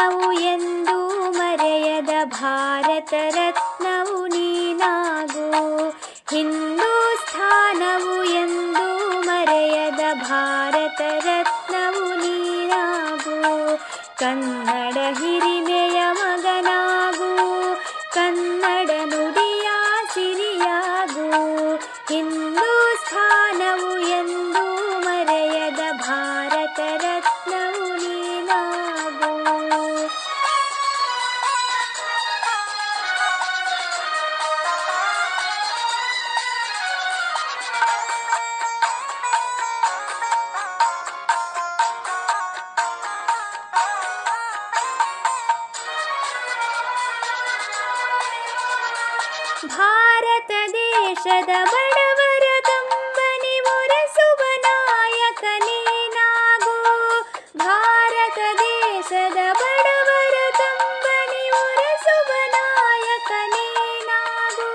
ಸ್ಥಾನವು ಎಂದು ಮರೆಯದ ಭಾರತ ರತ್ನವು ನೀನಾಗು. ಹಿಂದೂಸ್ಥಾನವು ಎಂದು ಮರೆಯದ ಭಾರತ ರತ್ನವು ನೀನಾಗು. ಕನ್ನಡ ಹಿರಿಮೆಯ ಮಗನಾಗು, ಕನ್ನಡ ನುಡಿಯ ಸಿರಿಯಾಗು. ಹಿಂದೂಸ್ಥಾನವು ಎಂದು ಮರೆಯದ ಭಾರತ ರತ್ನವು ನೀನಾಗು. ಭಾರತ ದೇಶದ ಬಡವರ ಕಂಬನಿ ಒರೆಸುವ ನಾಯಕ ನೀನಾಗು. ಭಾರತ ದೇಶದ ಬಡವರ ಕಂಬನಿ ಒರೆಸುವ ನಾಯಕ ನೀನಾಗು.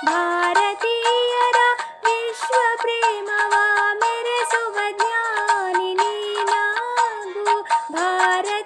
ಭಾರತೀಯರ ವಿಶ್ವ ಪ್ರೇಮವ ಮೆರೆಸುವ ಜ್ಞಾನಿ ನೀನಾಗು. ಭಾರತ